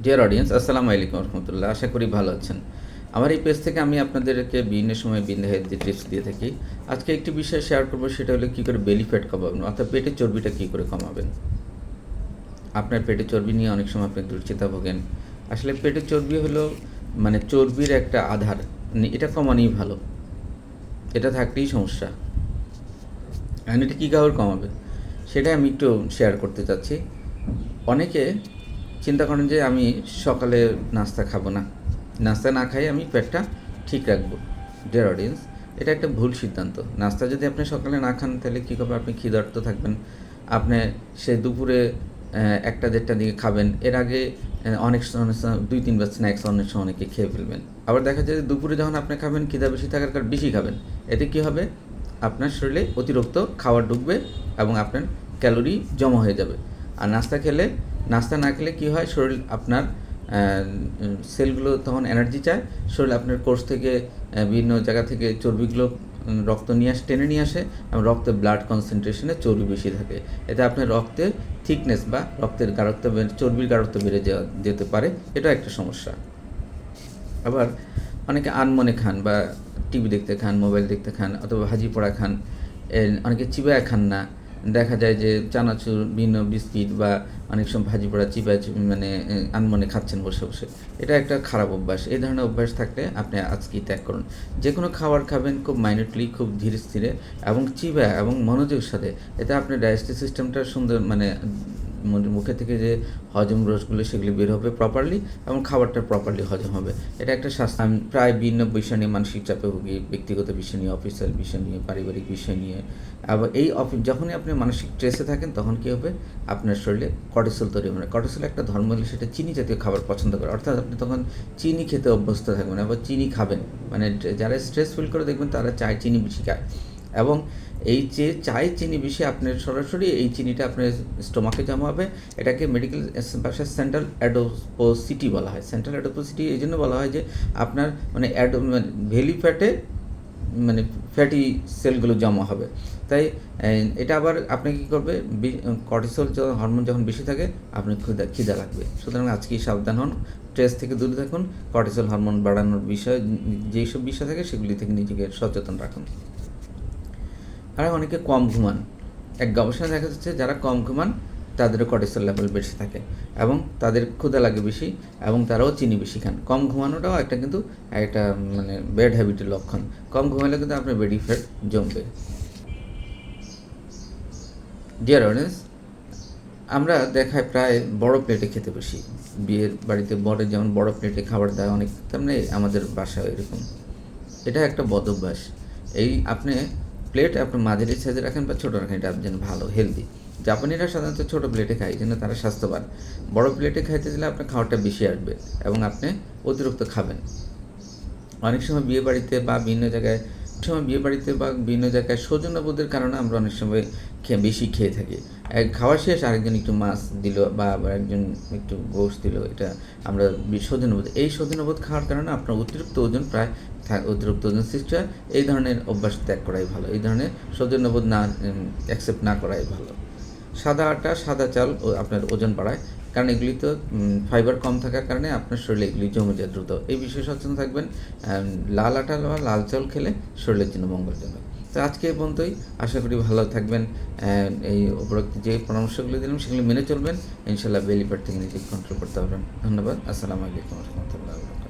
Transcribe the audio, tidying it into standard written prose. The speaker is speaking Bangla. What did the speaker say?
ডিয়ার অডিয়েন্স, আসসালামু আলাইকুম রহমতুল্লাহ। আশা করি ভালো আছেন। আমার এই পেজ থেকে আমি আপনাদেরকে বিভিন্ন সময় বিভিন্ন হেলথি টিপস দিয়ে থাকি। আজকে একটি বিষয় শেয়ার করবো, সেটা হলো কী করে বেলি ফ্যাট কমাবেন, অর্থাৎ পেটের চর্বিটা কী করে কমাবেন। আপনার পেটের চর্বি নিয়ে অনেক সময় আপনি দুশ্চিন্তা ভোগেন। আসলে পেটের চর্বি হলো মানে চর্বির একটা আধার, এটা কমানোই ভালো। এটা থাকলেই সমস্যা। আর এটা কী কারণে কমাবে সেটা আমি একটু শেয়ার করতে চাচ্ছি। অনেকে চিন্তা করেন যে আমি সকালে নাস্তা খাবো না, নাস্তা না খাই আমি পেটটা ঠিক রাখবো। ডিয়ার অডিয়েন্স, এটা একটা ভুল সিদ্ধান্ত। নাস্তা যদি আপনি সকালে না খান তাহলে কী করবে, আপনি ক্ষুধার্ত থাকবেন। আপনি সে দুপুরে একটা দেড়টার দিকে খাবেন, এর আগে অনেক সময় 2-3 বার স্ন্যাক্স অনেক সময় অনেকে খেয়ে ফেলবেন। আবার দেখা যায় যে দুপুরে যখন আপনি খাবেন খিদা বেশি থাকার কারণে বেশি খাবেন। এতে কী হবে, আপনার শরীরে অতিরিক্ত খাবার ঢুকবে এবং আপনার ক্যালোরি জমা হয়ে যাবে। আর নাস্তা না খেলে কী হয়, শরীর আপনার সেলগুলো তখন এনার্জি চায়, শরীর আপনার কোষ থেকে বিভিন্ন জায়গা থেকে চর্বিগুলো রক্ত টেনে নিয়ে আসে এবং রক্তে ব্লাড কনসেন্ট্রেশনে চর্বি বেশি থাকে। এতে আপনার রক্তে থিকনেস বা রক্তের গাঢ়ত্ব চর্বির গাঢ়ত্ব বেড়ে যেতে পারে। এটা একটা সমস্যা। আবার অনেকে আনমনে খান বা টিভি দেখতে খান, মোবাইল দেখতে খান, অথবা ভাজি পোড়া খান। অনেকে চিবায় খান না। দেখা যায় যে চানাচুর, বিভিন্ন বিস্কিট বা অনেক সময় ভাজি পোড়া চিবায় মানে আনমনে খাচ্ছেন বসে বসে। এটা একটা খারাপ অভ্যাস। এই ধরনের অভ্যাস থাকলে আপনি আজকেই ত্যাগ করুন। যে কোনো খাবার খাবেন খুব মাইনুটলি, খুব ধীরে স্থিরে এবং চিবায় এবং মনোযোগের সাথে। এতে আপনার ডাইজেস্টিভ সিস্টেমটা সুন্দর মানে মুখে থেকে যে হজম রসগুলো সেগুলি বের হবে প্রপারলি এবং খাবারটা প্রপারলি হজম হবে। এটা একটা স্বাস্থ্য। আমি প্রায় বিভিন্ন বিষয় নিয়ে মানসিক চাপে ভুগি, ব্যক্তিগত বিষয় নিয়ে, অফিসিয়াল বিষয় নিয়ে, পারিবারিক বিষয় নিয়ে। আবার এই যখনই আপনি মানসিক স্ট্রেসে থাকেন তখন কী হবে, আপনার শরীরে কর্টিসল তৈরি হবে। কর্টিসল একটা ধর্ম হলে সেটা চিনি জাতীয় খাবার পছন্দ করে, অর্থাৎ আপনি তখন চিনি খেতে অভ্যস্ত থাকবেন, আবার চিনি খাবেন। মানে যারা স্ট্রেস ফিল করে দেখবেন তারা চায় চিনি বেশি খায়। এবং এই যে চায় চিনি বেশি, আপনার সরাসরি এই চিনিটা আপনার স্টোমাকে জমা হবে। এটাকে মেডিকেল ভাষায় সেন্ট্রাল অ্যাডোপোসিটি বলা হয়। সেন্ট্রাল অ্যাডোপোসিটি এই জন্য বলা হয় যে আপনার মানে ভেলি ফ্যাটে মানে ফ্যাটি সেলগুলো জমা হবে। তাই এটা আবার আপনাকে কী করবে, কর্টিসল হরমোন যখন বেশি থাকে আপনি খিদা লাগবে। সুতরাং আজকেই সাবধান হন, স্ট্রেস থেকে দূরে থাকুন, কর্টিসল হরমোন বাড়ানোর বিষয় যেই সব বিষয় থাকে সেগুলি থেকে নিজেকে সচেতন রাখুন। আর অনেকে কম ঘুমান। এক গবেষণায় দেখা যাচ্ছে যারা কম ঘুমান তাদেরও কর্টিসল লেভেল বেশি থাকে এবং তাদের ক্ষুধা লাগে বেশি এবং তারাও চিনি বেশি খান। কম ঘুমানোটাও কিন্তু একটা মানে ব্যাড হ্যাবিটের লক্ষণ। কম ঘুমালে কিন্তু আপনার বেডি ফ্যাট জমবে। ডিয়ার অডিয়েন্স, আমরা দেখায় প্রায় বড় প্লেটে খেতে বসি। বিয়ের বাড়িতে যেমন বড় প্লেটে খাবার দেয় অনেক, তেমনি আমাদের বাসায় এরকম। এটা একটা বদ অভ্যাস। আপনি প্লেট আপনার মাঝারি সাইজে রাখেন বা ছোটো রাখেন, এটা যেন ভালো হেলদি। জাপানিরা সাধারণত ছোটো প্লেটে খায়, জন্য তারা স্বাস্থ্যবান। বড় প্লেটে খাইতে দিলে আপনার খাওয়াটা বেশি আসবে এবং আপনি অতিরিক্ত খাবেন। অনেক সময় বিয়ে বাড়িতে বা বিভিন্ন জায়গায় সৌজন্যবোধের কারণে আমরা অনেক সময় বেশি খেয়ে থাকি। খাওয়া শেষ আরেকজন একটু মাছ দিল বা একজন একটু গোশত দিল, এটা আমরা সৌজন্যবোধ খাওয়ার কারণে আপনার অতিরিক্ত ওজন সৃষ্টি হয়। এই ধরনের অভ্যাস ত্যাগ করাই ভালো। এই ধরনের সৌজন্যবোধ অ্যাকসেপ্ট না করাই ভালো। সাদা আটা, সাদা চাল আপনার ওজন বাড়ায়, কারণ এগুলি তো ফাইবার কম থাকার কারণে আপনার শরীরে এগুলি জমে যায় দ্রুত। এই বিষয়ে সচেতন থাকবেন। লাল আটা বা লাল চাল খেলে শরীরের জন্য মঙ্গলজনক। তো আজকে এই পর্যন্তই। আশা করি ভালো থাকবেন। এই উপরোক্ত যে পরামর্শগুলি দিলাম সেগুলি মেনে চলবেন, ইনশাল্লাহ বেলি ফ্যাট থেকে নিজেকে কন্ট্রোল করতে পারবেন। ধন্যবাদ। আসসালামু আলাইকুম রহমতুল্লাহ।